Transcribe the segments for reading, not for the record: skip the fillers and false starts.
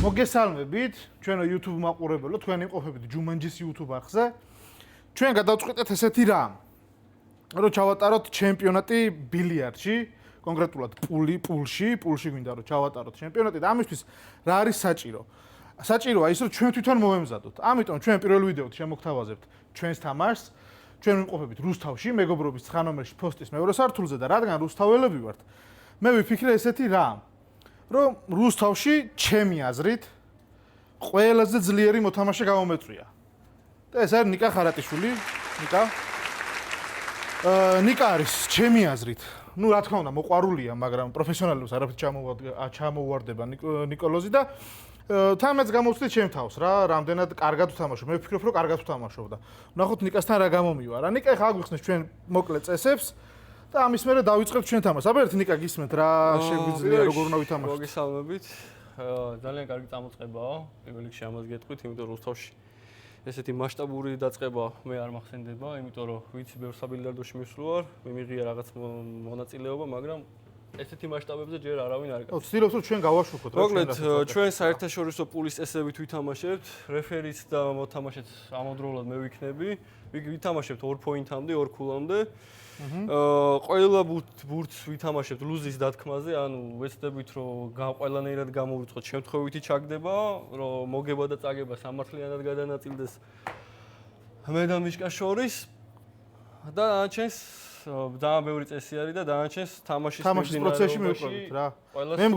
მოგესალმებით, ჩვენო YouTube მაყურებელო, თქვენ იმყოფებით ჯუმანჯის YouTube არხზე. ჩვენ გადავწყვეტეთ ესეთი რამ, რომ ჩავატაროთ ჩემპიონატი ბილიარდში, კონკრეტულად პულში გვინდა რომ ჩავატაროთ ჩემპიონატი და ამისთვის რა არის საჭირო? საჭიროა ის, რომ ჩვენ თვითონ მოვემზადოთ. ამიტომ ჩვენ პირველ ვიდეოდ შემოგთავაზებთ ჩვენს თამაშს. ჩვენ ვიმყოფებით რუსთავში, მეგობრობის 9 ნომერში ფოსტის მეორე სართულზე და რადგან რუსთაველები ვართ, მე ვიფიქრე ესეთი რამ. რომ რუსთავში ჩემი აზრით ყველაზე ძლიერი მოთამაშე გამომეწვია. და ეს არის ნიკა ხარატიშვილი, ნიკა არის ჩემი აზრით. Ну, რა თქმა უნდა, მოყვარულია, მაგრამ პროფესიონალებს არაფრით ჩამოუვარდება ნიკოლოზი და თამაც გამოვცდით ჩემ თავს რა, რამდენად კარგად ვთამაშობ. მე ვფიქრობ, რომ კარგად ვთამაშობ და ვნახოთ ნიკასთან რა გამომივარა. ნიკა ხა აგვიხსნეს ჩვენ მოკლე წესებს. და ამის მერე დავიწყებთ ჩვენ თამაშს. აბერთ ნიკა გისმენთ რა შეგვიძლია როგორ უნდა ვითამაშოთ. მოგესალმებით. ძალიან კარგი წამოწყებაა. პირველ რიგში ამას გეტყვით, იმიტომ რომ რუსთავში ესეთი მასშტაბური დაწყება მე არ მახსენდება, იმიტომ რომ ვიცი ბევრ საბილიარდოში მისვლა ვარ, მე მიღია რაღაც მონაწილეობა, მაგრამ ესეთი მასშტაბებზე ჯერ არავინ არ გაკეთებს. ვცდილობთ რომ ჩვენ გავაშვუქოთ რა. მოკლედ, ჩვენ საერთაშორისო პულის წესებით ვითამაშებთ, რეფერიც და მოთამაშეც ამავდროულად მე ვიქნები. ვითამაშებთ 2 პოინტამდე, 2 ქულამდე. ყველა ბურთს ვითამაშებთ ლუზის დათქმაზე, ანუ ვეცდებით რომ ყველანაირად გამოვიწყოთ, შემთხვევითი ჩაგდება, რომ მოგება და წაგება სამართლიანად გადანაწილდეს მე და მიშკა შორის და დანარჩენს ძალიან ბევრი წესი არის და დანარჩენს თამაშის პროცესში მივყვებით რა.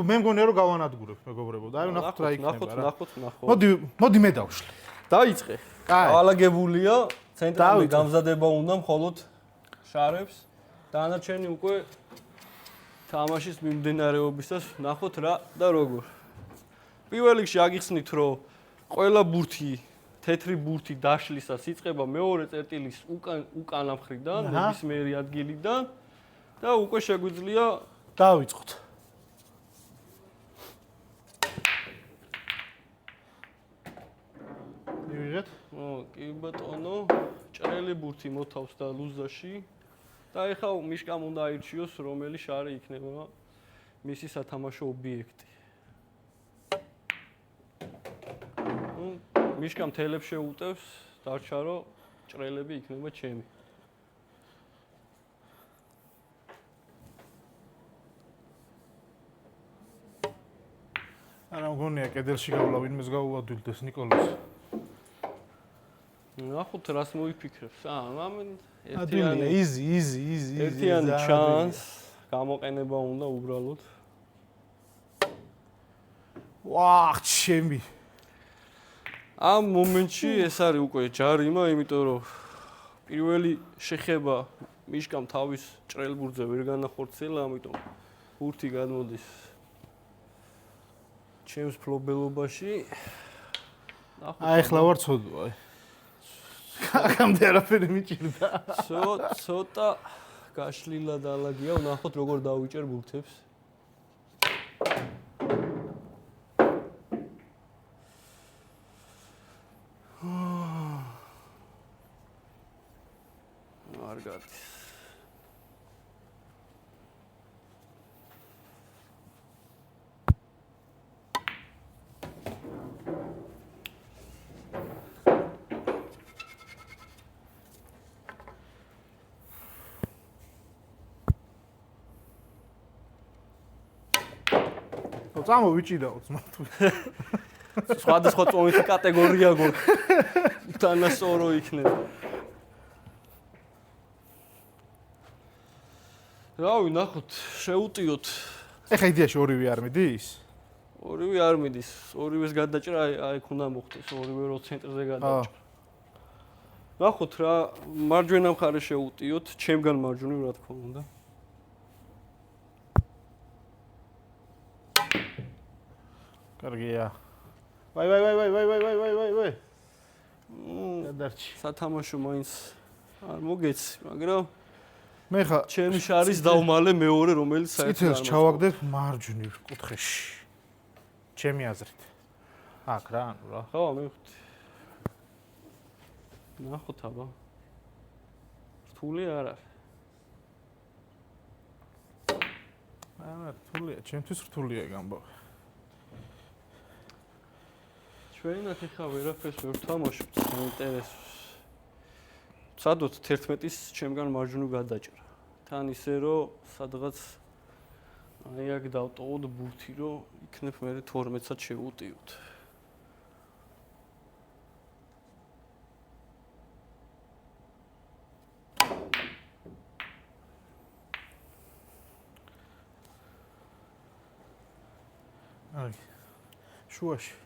მე მგონია რომ გავანადგურებ მეგობრებო და აი ვნახოთ რა იქნება რა. ნახოთ. მოდი მე დავშლი. დაიწყე. ავალაგებულია, ცენტრალური გამზადება უნდა მხოლოდ შარებს დანარჩენი უკვე თამაშის მიმდინარეობისას ნახოთ რა და როგორ. პირველ რიგში აგიხსნით რომ ყველა ბურთი, თეთრი ბურთი დაშლისას იწყება მეორე წერტილის უკანა მხრიდან, ნებისმიერი ადგილიდან და უკვე შეგვიძლია დავიწყოთ. მივიღეთ? კი ბატონო, ჭრელი ბურთი მოთავს და ლუზაში. და ეხლა მიშკამ უნდა აირჩიოს, რომელი შარი იქნება მისი სათამაშო ობიექტი. მიშკამ თელებს შეუტევს, დარჩა რომ ჭრელები იქნება ჩემი. არა მგონია კედელში გავლა ვინმეს გაუადვილდეს ნიკოლოზ. ნახოთ რას მოიფიქრებს. ერთიანი easy. ერთიანი ჩანს გამოყენება უნდა უბრალოდ. ვაჰ, ჩემი. ამ მომენტში ეს არის უკვე ჯარიმა, იმიტომ რომ პირველი შეხება მიშკამ თავის ჭრელ ბურთზე ვერ განახორციელა, ამიტომ ბურთი გადმოდის ჩემს ფლობელობაში. აი ახლა ვარ ცოდვა, აი. კაკამდე არაფერი მიჭირდა. ცოტა გაშლილა დალაგია, ვნახოთ როგორ დავიჭერ ბურთებს. არ გადის. წამოვიჭიდაო ძმა თუ. სხვადასხვა წონითი კატეგორია გვაქვს. თანასწორო იქნება. რავი, ნახოთ, შეუტიოთ. ეხა იდეაში ორივე არ მიდის? ორივე არ მიდის. ორივეს გადაჭრა აი უნდა მოხდეს, ორივე რო ცენტრზე გადაჭრა. ნახოთ რა, მარჯვენა მხარე შეუტიოთ, ჩემგან მარჯვნივ რა თქმა უნდა. კარგია. ვაი. გადარჩი. სათამაშო მაინც არ მოგეცი, მაგრამ მე ხა ჩემი შარის დავმალე მეორე, რომელიც საერთოდ წითელს ჩავაგდებ მარჯვნივ კუთხეში. ჩემი აზრით. აქ რა, ანუ რა. ხო, მივხვდი. ნახოთ აბა. რთული არ არის. რთულია, ჩემთვის რთულია გამბავი. ჩვენ აქ ხა ვერაფერს ვერ ვთამაშობთ, საინტერესოს. სადოთ 11-ის ჩემგან მარჯვნივ გადაჭრა. თან ისე რომ სადღაც აი აქ დავტოვოთ ბურთი, რომ იქნებ მე 12-საც შევუტიოთ. აი. შუაში.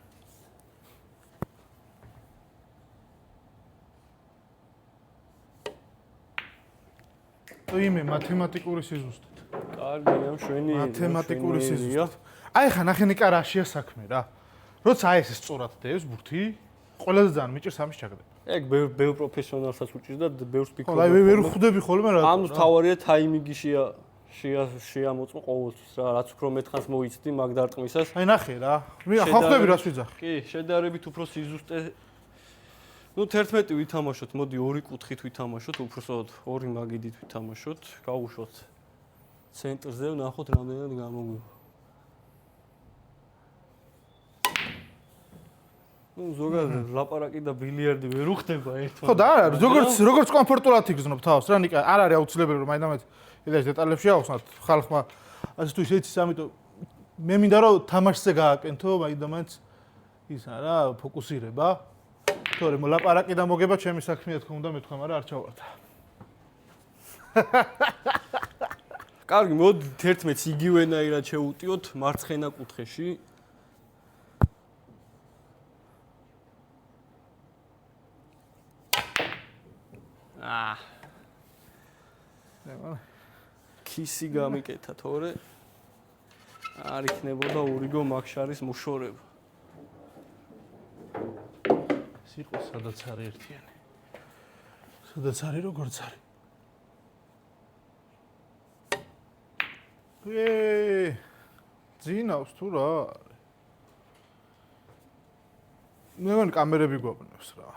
იმე მათემატიკური სიზუსტით. კარგია, მშვენიერია. მათემატიკური სიზუსტით. აი ხა ნახენიკა რაშია საქმე რა. როცა აი ეს სწორად დევს ბურთი, ყველაზე ძალიან მიჭირს ამის ჩაგდება. ეგ ბევრ პროფესიონალსაც უჭირს და ბევრს ხო, ფიქრობ. აი ვერ ხვდები ხოლმე რა. ამ თავარია თაიმინგი შეამოწმო ყოველთვის რა, რაც უფრო მეთხანს მოიცდი მაგ დარტყმისას. აი ნახე რა. ხო ხვდები რას ვიძახი. კი, შედარებით უფრო სიზუსტე. ნუ 11 ვითამაშოთ, მოდი 2 კუთხით ვითამაშოთ, უბრალოდ 2 მაგიდით ვითამაშოთ, გავუშვოთ ცენტრზე, ვნახოთ რამდენად გამოგვივა. ნუ ზოგადად ლაპარაკი და ბილიარდი ვერ უხდება ერთმანეთს. ხო და არა, როგორც კომფორტულად იგრძნობ თავს რა, ნიკა არ არის აუცილებელი რომ მაინდამაინც იდეაში დეტალებში ავხსნათ ხალხმა ასე თუ ისე იცის, ამიტომ მე მინდა რომ თამაშზე გააკენთო მაინდამაინც ისა რა, ფოკუსირება. თორემ ლაპარაკი და მოგება ჩემი საქმეა თქო უნდა მეთქვა, მაგრამ არ ჩავარდა. კარგი, მოდი 11-ს იგივენაირად შევუტიოთ მარცხენა კუთხეში. ქისი გამიკეთა თორე არ იქნებოდა ურიგო მაგშარის მოშორება. სიყო სადაც არის ერთიანი. სადაც არის როგორც არის. ძინავს თუ რა არის. მე მგონი კამერები გვაბნევს რა.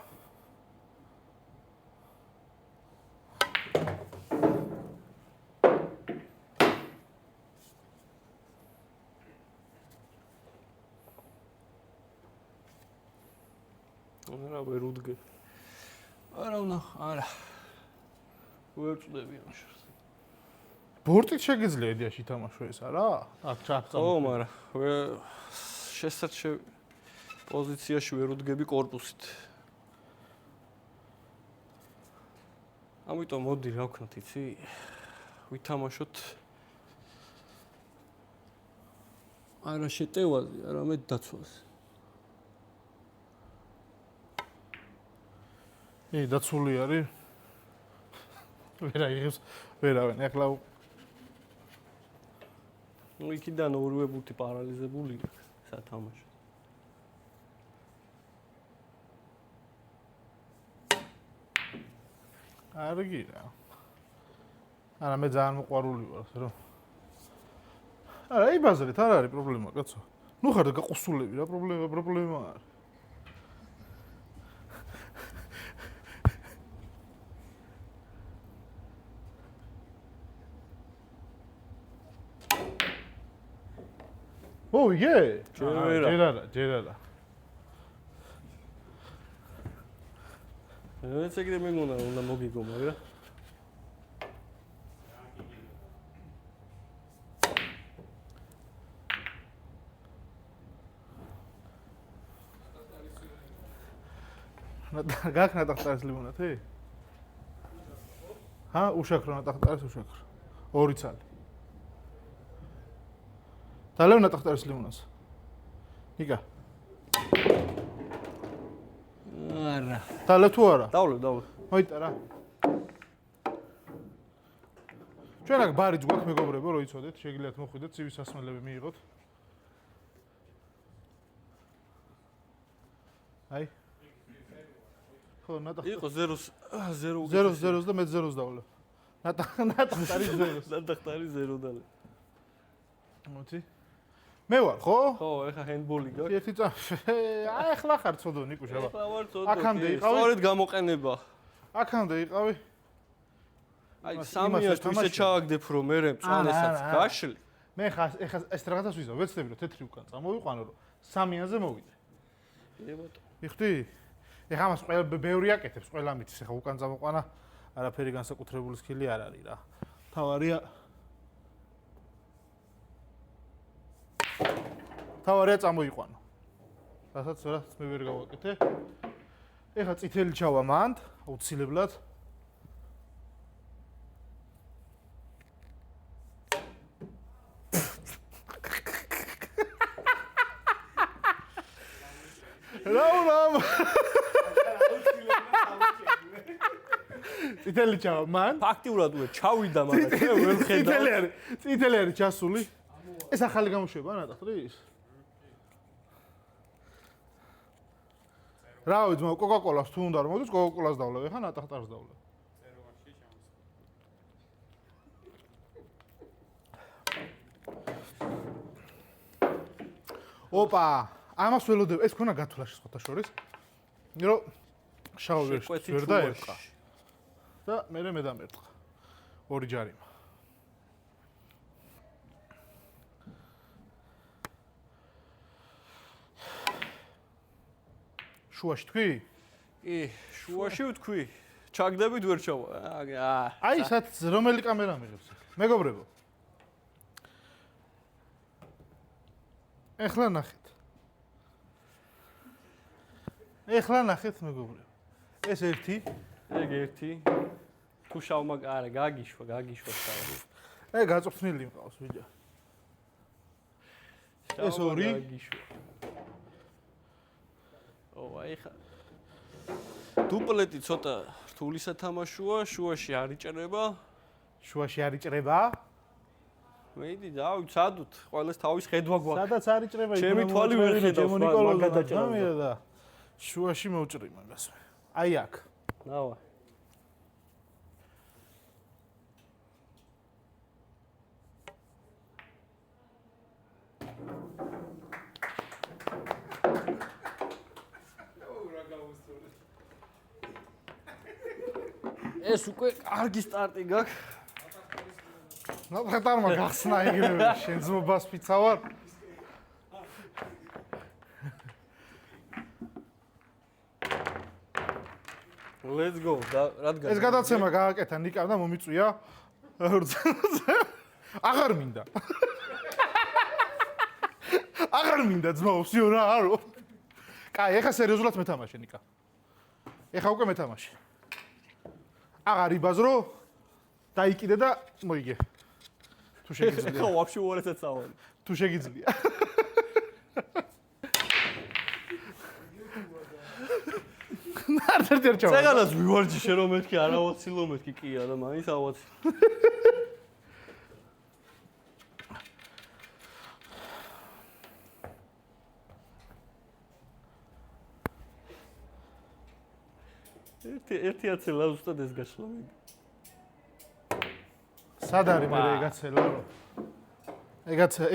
არა ვერ უდგე. არა ვნახ, არა. ვერ წდები ამ შორს. ბორტით შეგიძლია იდეაში თამაშო ეს არა? აქ ჩახწა. ხო, მაგრამ შესაძლოა პოზიციაში ვერ უდგები კორპუსით. ამიტომ მოდი რა ვქნათ, იცი? ვითამაშოთ არა შეტევაზე, არამედ დაცვაზე. დაცული არის. ვერა იღებს, ვერავენ. ეხლა ნუ იქიდან ორივე ბურთი პარალიზებულია სათამაშო. კარგი რა. არა მე ძალიან მოყვარული ვარ, რომ არა, იბაზრეთ, არ არის პრობლემა, კაცო. ნუ ხარ გაყუსულები რა, პრობლემა არის. მოვიგე? ჯერ არა. ეს ეგრე მეგონა უნდა მოგიგო, მაგრამ გაქ ნატახტარის ლიმონათი? ჰა, უშაქრო ნატახტარის უშაქრო. 2 ცალი. დალევ ნატახტარის ლიმონას. იკა. არა. დალევ თუ არა? დავლე. მოიტა რა. ჩვენ აქ ბარიც გვაქვს მეგობრებო, რო იცოდეთ, შეგიძლიათ მოხვიდეთ, ცივი სასმელები მიიღოთ. აი. ხო, ნატახტარი. იყო 0 0 და მე 0-ს დავლევ. ნატახტარი 0-ს. ნატახტარი 0 დალე. მოდი. მე ვარ, ხო? ხო, ეხა ჰენდბოლი გაქვს. ერთი წამი. აი, ახლა ხარ ცოდო ნიკუშა. ეხლა ვარ ცოდო. აქამდე იყავი? სწორედ გამოყენება. აქამდე იყავი? აი, სამიას თუ ისე ჩავაგდებ, რომ მე მწვანესაც გაშლი. მე ხა ეხა ეს რაღაცას ვიზავ, ვეცდები რომ თეთრი უკან წამოვიყვანო, რომ სამიანზე მოვიდე. იხდი? ეხლა მას ყველა ბევრი აკეთებს, ყველა მიცის, ეხლა უკან წამოყვანა, არაფერი განსაკუთრებული სკილი არ არის რა. თავარია წამოიყვანო. რასაც მე ვერ გავაკეთე. ეხლა წითელი ჩავა მანდ, აუცილებლად. რამ წითელი ჩავა მან ფაქტიურად უე ჩავიდა მაგრამ ვერ ხედავ წითელი არის ჩასული ეს ახალი გამოშვება ნატახტრის რა ვიცი მაგრამ კოკაკოლას თუ უნდა რომ მოდის კოკაკოლას დავლევ ეხა ნატახტარს დავლევ ოპა ამას ველოდებ ეს ქონა გათვლაში სხვათა შორის რომ შავი ვერ დაერყა და მე დამერტყა ორი ჯარიმა შუაში თქვი? კი, შუაში ვთქვი. ჩაგდებით ვერ ჩავა. აი, სად რომელი კამერა მიღებს? მეგობრებო. ეხლა ნახეთ, მეგობრებო. ეს ერთი, ეგ ერთი. თუ შავმა არა, გაგიშვა შავი. აი, გაწვრთნილი მყავს, ბიჭო. ეს ორი. გაგიშვა. აი ხა დუპლეტი ცოტა რთული სათამაშოა, შუაში არ იჭრება. მეიდი დავით, სადუთ, ყველას თავის ხედვა გვაქვს. სადაც არ იჭრება, ჩემი თვალი ვერ ხედავს, მაგადაჭრა და შუაში მოვჭრი მაგას. აი აქ. დავა. ეს უკვე კარგი სტარტი გაქვს. ნატახტარმა გახსნა იგივე შენ ძმობას ფიცავარ. Let's go. რადგან ეს გადაცემა გააკეთა ნიკამ და მომიწვია. აღარ მინდა. აღარ მინდა ძმაოსიო რა არო. კაი, ეხა სერიოზულად მეთამაშე ნიკა. ეხა უკვე მეთამაშე. აღარ იბაზრო დაიკიდე და მოიგე. თუ შეგიძლია. ხო, ვაფშე უარესად წავალი. თუ შეგიძლია. ნარდერ ჩავა. წეგანას ვივარჯი შენ რომ მეთქი არა 20 კილომეტრი კია და მაინც 20. ერთი აცელა უბრალოდ ეს გაშლა მე. სად არის მე ეგაცელა?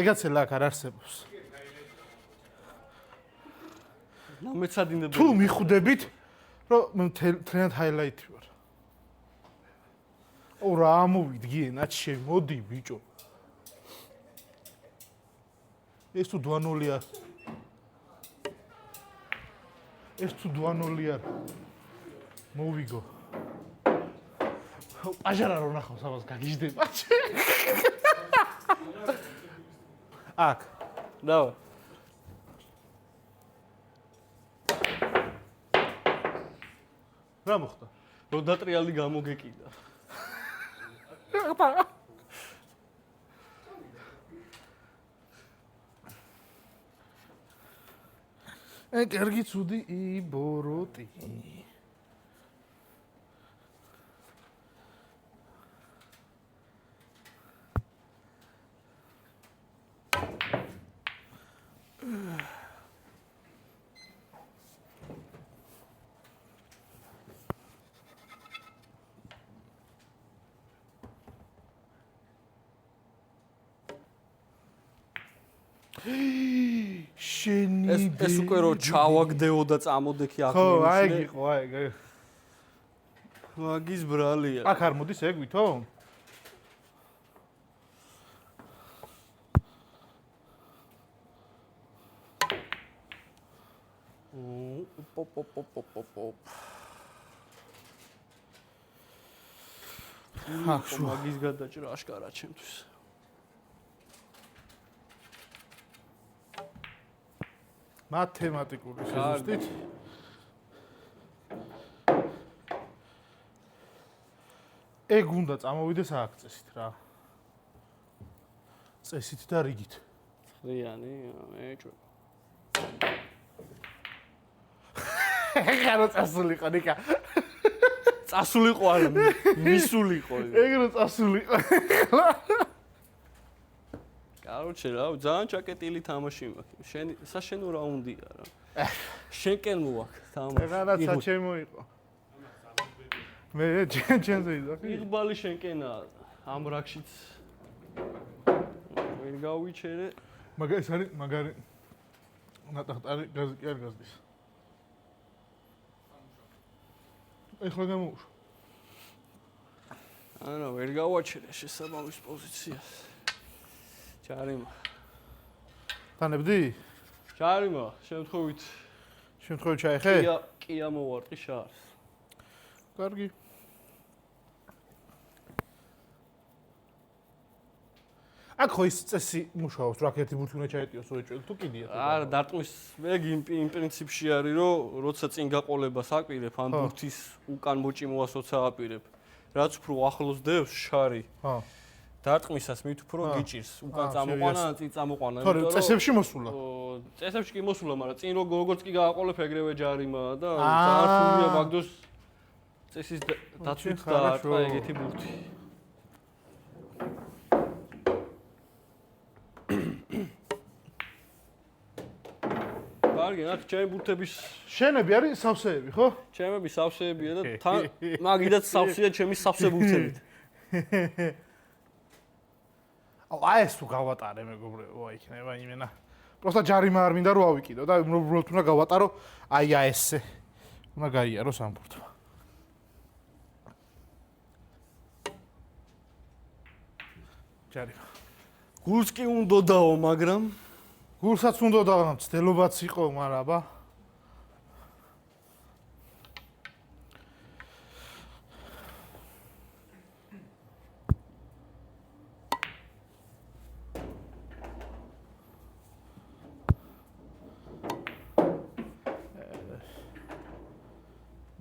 ეგაცელა აქ არ არსებობს. ნამეცადინები. თუ მიხვდებით, რომ მე მთლიანად ჰაილაითი ვარ. ო რა ამოვიდგიე, ნაჩი მოდი ბიჭო. ეს თუ დვანოლია. მოვიგო. აჟარა რო ნახავს ამას გაგიჟდება. აქ. დავა. რა მოხდა? რო დატრიალი გამოგეკიდა. კარგი ცუდი იბოროტი. შენი ეს უკვე რო ჩავაგდეო და წამოდექი აქ. ხო, აი გიყო, აი. მაგის ბრალია. აქ არ მოდის ეგ ვითო? მაგის გადაჭრა აშკარა ჩემთვის. მათემატიკური ზუსტით. ეგ უნდა წამოვიდეს აქ წესით რა. წესით და რიგით. ხრიანი, მეჭო. ეგ რა წასულიყო ნიკა. წასულიყო არა, მისულიყო. ეგ რა წასულიყო. კაროჩე რა, ძალიან ჩაკეტილი თამაში მაქვს. შენ საშენო რაუნდია რა. შენკენ მოაქვს თამაში. რაღაცა ჩემო იყო. მე ჩემზე იზახი. იღბალი შენკენა ამ რაკშიც. ვერ გავიჩერე. მაგარი ეს არის მაგარი ნატახტარი გაზი კი არ გაზდის. ეხლა გამოუშვა. არა, ვერ გავაჩერე შესაბამის პოზიციას. ჩარიმა. თანებდი? ჩარიმა, შემთხვევით ჩაიხე? კი ამოვარტყი შარს. კარგი. აქ ხო ის წესი მუშაობს, რა ერთი ბურთი უნდა ჩაეტიოს ორი თუ კიდია. არა, დარტყმის მე იმ პრინციპში არის, რომ როცა წინ გაყოლებას აპირებ, ან ბურთის უკან მოჭიმვას როცა აპირებ, რაც უფრო ახლოს დევს შარი. ხო. დარტყმისას მით უფრო გიჭირს, უკან წამოყვანა, ან წინ წამოყვანა. თორემ წესებში მოსულა. წესებში კი მოსულა, მაგრამ წინ როგორც კი გააყოლებ, ეგრევე ჯარიმაა და ზართულია მაგდოს წესის დაცვით და ეგეთი ბურთი. კარგი, აქ ჩემი ბურთების შენები არის სავსეები, ხო? ჩემები სავსეებია და თან მაგიდაც სავსეა ჩემი სავსე ბურთებით. აი ეს თუ გავატარე მეგობრებო, იქნება იმენა. პროსტა ჯარიმა არ მინდა რომ ავიკიდო და უბრალოდ უნდა გავატარო აი ესე. უნდა გაიარო სამბურთო. ჯარიმა. გულს კი უნდა დაო, მაგრამ გულსაც უნდა და მცდელობაც იყო, მაგრამ აბა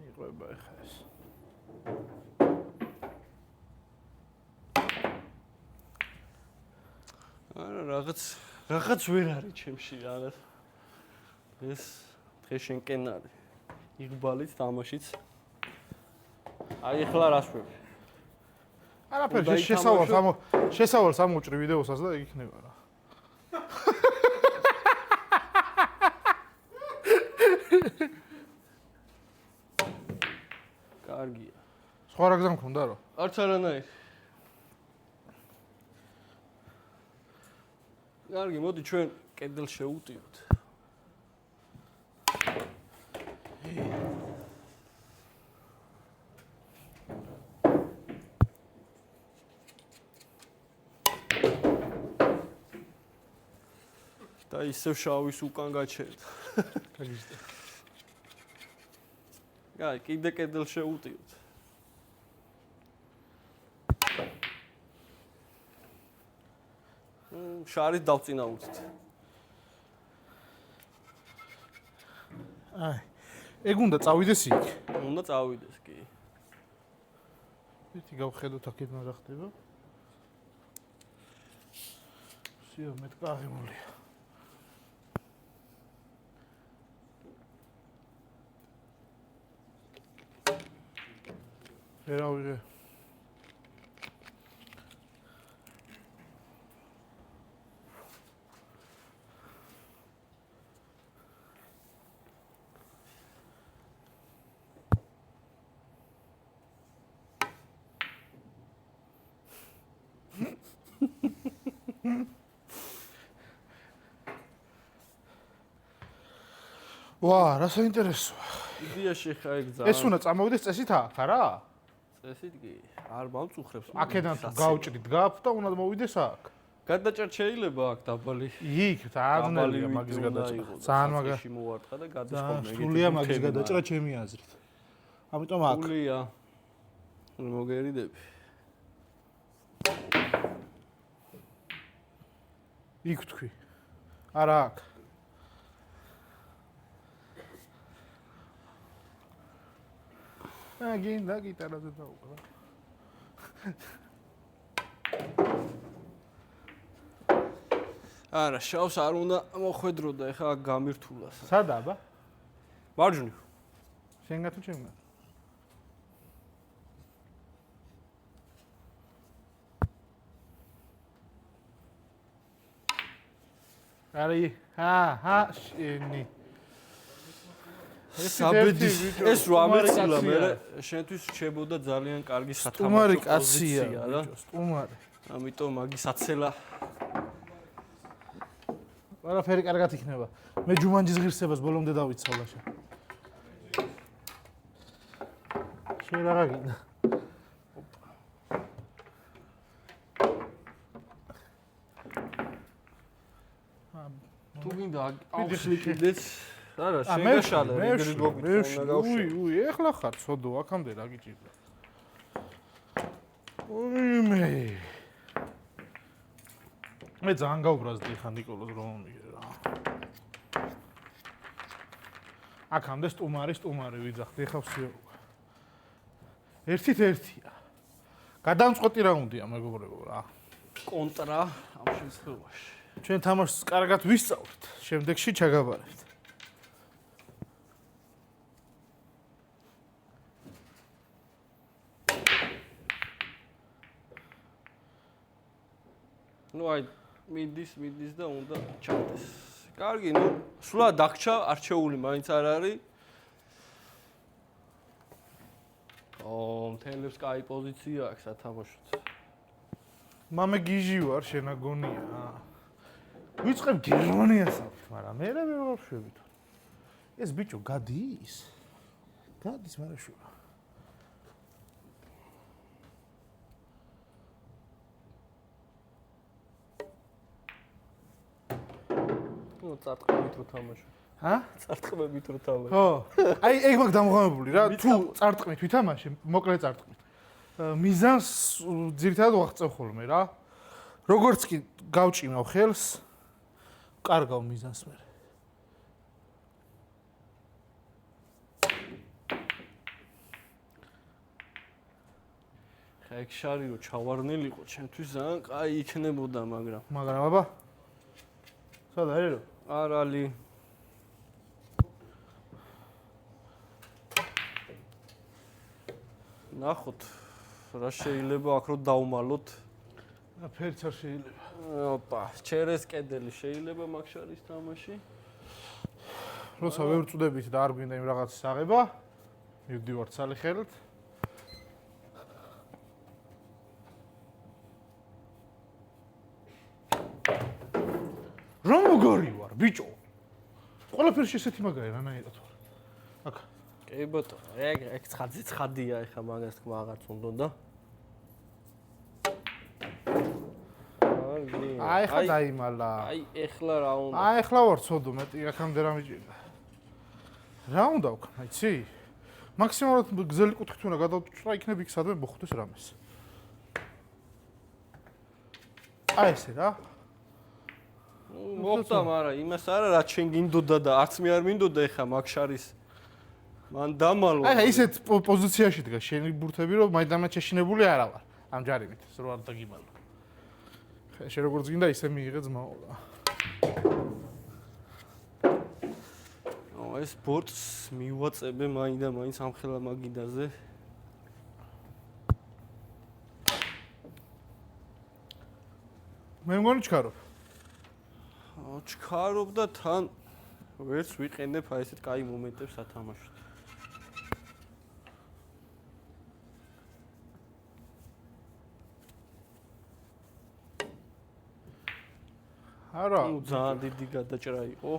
იყვება ხა ეს. არა რაღაც ვერ არის ჩემში რაღაც. ეს დღეს შენკენ არის. იღბალით თამაშიც. აი ახლა რას ვები? არაფერი შესავალს ამოჭრი ვიდეოსაც და იქნება რა. კარგია. სხვა რა გზა მქონდა რა? არც არანაირი. კარგი, მოდი ჩვენ კედელ შევუტიოთ. და ისევ შავის უკან გაჩერდა. კაგიზდა. კაი, კიდე კედელ შევუტიოთ. შარით დავწინაურდით. აი, ეგ უნდა წავიდეს იქ. უნდა წავიდეს კი. ერთი გავხედოთ აქედან რა ხდება. სიო მეტყ აღიმულია. ვერა ვიღე. ვა, რა საინტერესოა. იდეაში ხა ეგ ძალიან. ეს უნდა წამოვიდეს წესით აქ, არა? წესით კი. არ მომწუხრებს. აქედან თუ გავჭრით გაფ და უნდა მოვიდეს აქ. გადაჭრა შეიძლება აქ დაბალი. იქ დაადნელია მაგის გადაჭრა. ძალიან მაგა. შემოვარტყა და გადაშკო მე. სულია მაგის გადაჭრა ჩემი აზრით. ამიტომ აქ. სულია. მოგერიდები. იქ თქვი. არა აქ. გინდა გიტარაზე დაუყრა. არა, შავს არ უნდა მოხვედრო და ეხლა აქ გამირთულას. სადა აბა? მარჯვნივ. შენგა თუ ჩემგა? არი, შენი. საბედი ეს რო ამეცილა მე შენთვის რჩებოდა ძალიან კარგი სტუმარი სათამაშო კაცია რა. სტუმარი. ამიტომ მაგის აცელა ყველაფერი კარგად იქნება. მე ჯუმანჯის ღირსებას ბოლომდე დავიცავლა შენ. შენ რა გინდა? თუ გინდა აუხსნი კიდეც არა შეგაშალა რიგრიგ გოგვითხოვნა უი, ეხლა ხარ ცოდო აქამდე რა გიჭირდა. მე ძალიან გაუბრაზდი ხან ნიკოლოზ რომ მიგე რა. აქამდე სტუმარი ვიძახდი, ეხლა ვსიო. ერთით ერთია. გადამწყვეტი რაუნდია მეგობრებო რა. კონტრა ამ შემთხვევაში. ჩვენ თამაშს კარგად ვისწავლეთ, შემდეგში ჩაგაბარებთ. ნუ აი მიდის და უნდა ჩავდეს. კარგი, ნუ სულად დაგჭა, არჩეული მაინც არ არის. მთელებს კაი პოზიცია აქვს სათამაშოდ. მამე გიჟი ვარ, შენაგონია. ვიწყებ გერმანიასაც, მაგრამ მე რა ვარშვებით. ეს ბიჭო გადის. გადის, მაგრამ შუა. ნუ წარტყმებით რო თამაშო. წარტყმებით რო თამაშო. ხო. აი ეგ მაგ დამღამებული რა. თუ წარტყმით ვითამაშე, მოკლე წარტყმით. მიზანს ძირითადად ვაღწევ ხოლმე რა. როგორც კი გავჭიმავ ხელს, კარგავ მიზანს მე. ხა ეგ შარი რო ჩავარნილიყო, ჩემთვის ძალიან კაი იქნებოდა, მაგრამ აბა. სადა ერო? არალი. ნახოთ, რა შეიძლება აქ რო დავმალოთ. ფერც არ შეიძლება. ოპა, ჩერეს კედელი შეიძლება მაგ შარის თამაში. როცა ვევრწუდებით და არ გვინდა იმ რაღაცის აღება, მივდივართ სალი ხელით. რომ მოგარი ვარ, ბიჭო. ყველაფერში ესეთი მაგარი რანაირად ვარ. აქ. კი ბატონო, ეგ ცხადია ეხა მაგას თქმა აღარც უნდა. აი ხა დაიმალა. აი ეხლა რა უნდა? აი ეხლა ვარ ცოდო, მეტი აქამდე რა მიჭირდა. რა უნდა ვქნა, იცი? მაქსიმალურად გზელი კუთხით უნდა გადავჭრა, იქნებ იქ სადმე მოხვდეს რამეს. აი ესე რა. მოხდა, მაგრამ იმას არა რაც შენ გინდოდა და არც მე არ მინდოდა ეხა მაგ შარის. მან დამალვა. აი ისეთ პოზიციაში დგა შენი ბურთები, რომ მაინდამაინც შეშინებული არა ვარ. ამ ჯარიმით, რო არ დაგიმალო. შენ როგორც გინდა ისე მიიღე ძმაოლა. ეს ბორტს მივაწებე მაინდამაინც ამ ხელა მაგიდაზე. მე მგონი ჩქარობ. ჩქარობ და თან ვერც ვიყენებ აი ესეთ კაი მომენტებს სათამაშოდ. არა. ძალიან დიდი გადაჭრა იყო.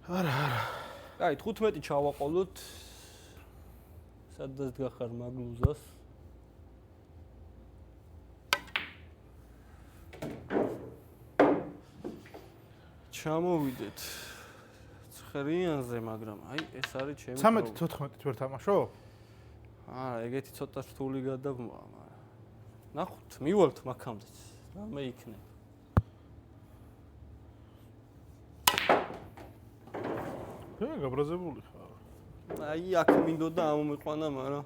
არა. აი 15 ჩავაყოლოთ. სადაც დგახარ მაგლუზას. ჩამოვიდეთ ხრიანზე, მაგრამ აი ეს არის ჩემი 13-14 ვერ თამაშო? არა, ეგეთი ცოტა რთული გადაბმაა, მაგრამ ნახოთ, მივალთ მაგამდეც. რამე იქნება. გაბრაზებული ხარ. აი აქ მინდოდა ამომიყვანა, მაგრამ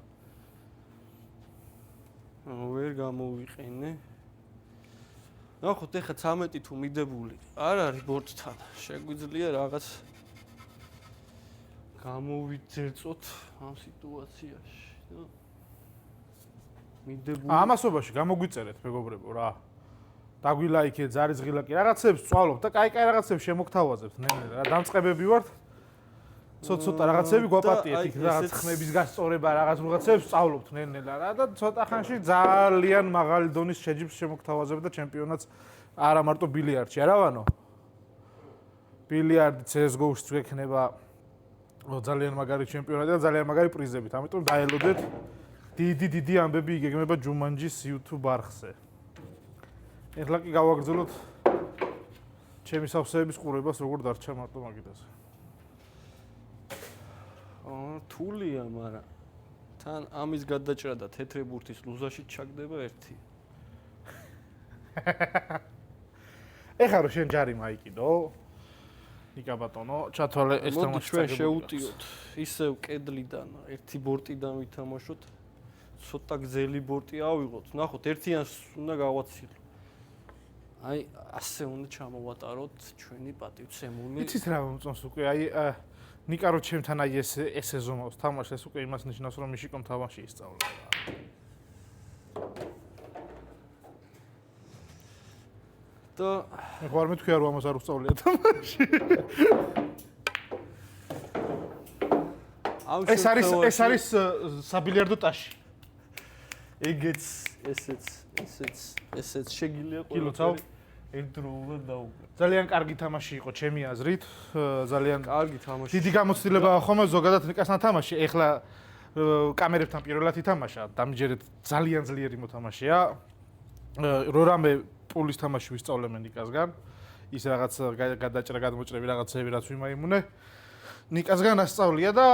ვერ გამოვიყენე. ნახოთ, ეხლა 13 თუ მიდებული არ არის ბორტთან. შეგვიძლია რაღაც გამოვიძერწოთ ამ სიტუაციაში. მიდებული. ამასობაში გამოგვიწერეთ, მეგობრებო რა. დაგვილაიქეთ, ზარიზღილაკი რაღაცებს წვალობთ და კაი რაღაცებს შემოგთავაზებთ, ნელ-ნელა. რა დამწყებები ვართ? ცოტა რაღაცები გვაპატიეთ, იქ რაღაც ხმების გასწორება, რაღაცებს სწავლობთ ნელ-ნელა რა და ცოტა ხანში ძალიან მაღალი დონის შეჯიბრს შემოგთავაზებთ და ჩემპიონატს არა მარტო ბილიარდში, არა ვანო? ბილიარდი CS:GO-შიც გექნება ძალიან მაგარი ჩემპიონატი და ძალიან მაგარი პრიზებით. ამიტომ დაელოდეთ დიდი ამბები იგეგმება ჯუმანჯის YouTube არხზე. ეხლა კი გავაგრძელოთ ჩემი სავსეების ყურებას როგორ დარჩა მარტო მაგიდაზე. რთულია, მაგრამ თან ამის გადაჭრა და თეთრი ბურთის ლუზაში ჩაგდება ერთი. ეხლა რო შენ ჯარი მაიკიდო ნიკა ბატონო, ჩათვალე ეს მოდი თამაში ჩვენ შევუტიოთ ისევ კედლიდან ერთი ბორტიდან ვითამაშოთ. ცოტა გზელი ბორტი ავიღოთ. ნახოთ, ერთიანს უნდა გავაცილო. აი, ასე უნდა ჩამოვატაროთ ჩვენი პატივცემული. იცით რა მომწონს უკვე, აი ნიკა რო ჩემთან აი ეს სეზონავს თამაშს, ეს უკვე იმას ნიშნავს, რომ მიშიკომ თამაში ისწავლა. და ხო არ მეთქვია რომ ამას არ უსწავლია თამაში. ეს არის საბილიარდო ტაში. ეგეც ესეც შეგიძლია კილოცავ? ერთდროულად დაუბრუნო. ძალიან კარგი თამაში იყო ჩემი აზრით, ძალიან კარგი თამაში. დიდი გამოცდილებაა ხომ ზოგადად ნიკასთან თამაში. ეხლა კამერებთან პირველად ითამაშა, დამჯერეთ ძალიან ძლიერი მოთამაშეა. რორამე პულის თამაში ვისწავლემენ ნიკასგან. ის რაღაც გადაჭრა გადმოჭრები რაღაცები რაც ვიმაიმუნე. ნიკასგან ასწავლია და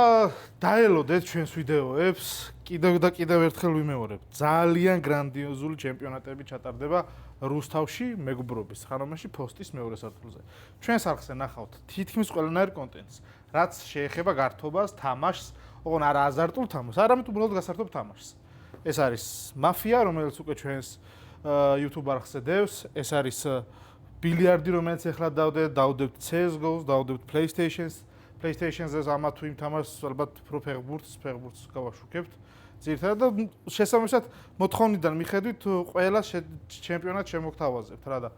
დაელოდეთ ჩვენს ვიდეოებს. კიდევ ერთხელ ვიმეორებ. ძალიან გრანდიოზული ჩემპიონატები ჩატარდება რუსთავში, მეგობრობის ხანომაში, ფოსტის მეორე სართულზე. ჩვენს არხზე ნახავთ თითქმის ყველანაირ კონტენტს, რაც შეეხება გართობას, თამაშს, ოღონ არა აზარტულ თამაშს, არამედ უბრალოდ გასართობ თამაშს. ეს არის მაფია, რომელიც უკვე ჩვენს YouTube არხზე დევს, ეს არის ბილიარდი, რომელიც ეხლა დავდებთ CS:GO-ს, დავდებთ PlayStation-ზე ამა თუ იმ თამაშს, ალბათ ფეხბურთს გავაშუქებთ. ძირითადად შესაბამისად მოთხოვნიდან მიხედვით ყველა ჩემპიონატს შემოგთავაზებთ რა და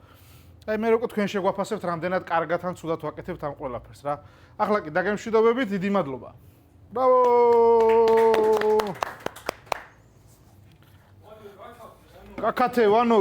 აი მე როგორ თქვენ შეგვაფასებთ რამდენად კარგად ან ცუდად ვაკეთებთ ამ ყველაფერს რა. ახლა კი დაგემშვიდობებით, დიდი მადლობა. ბრავო! გაკეთე ვანო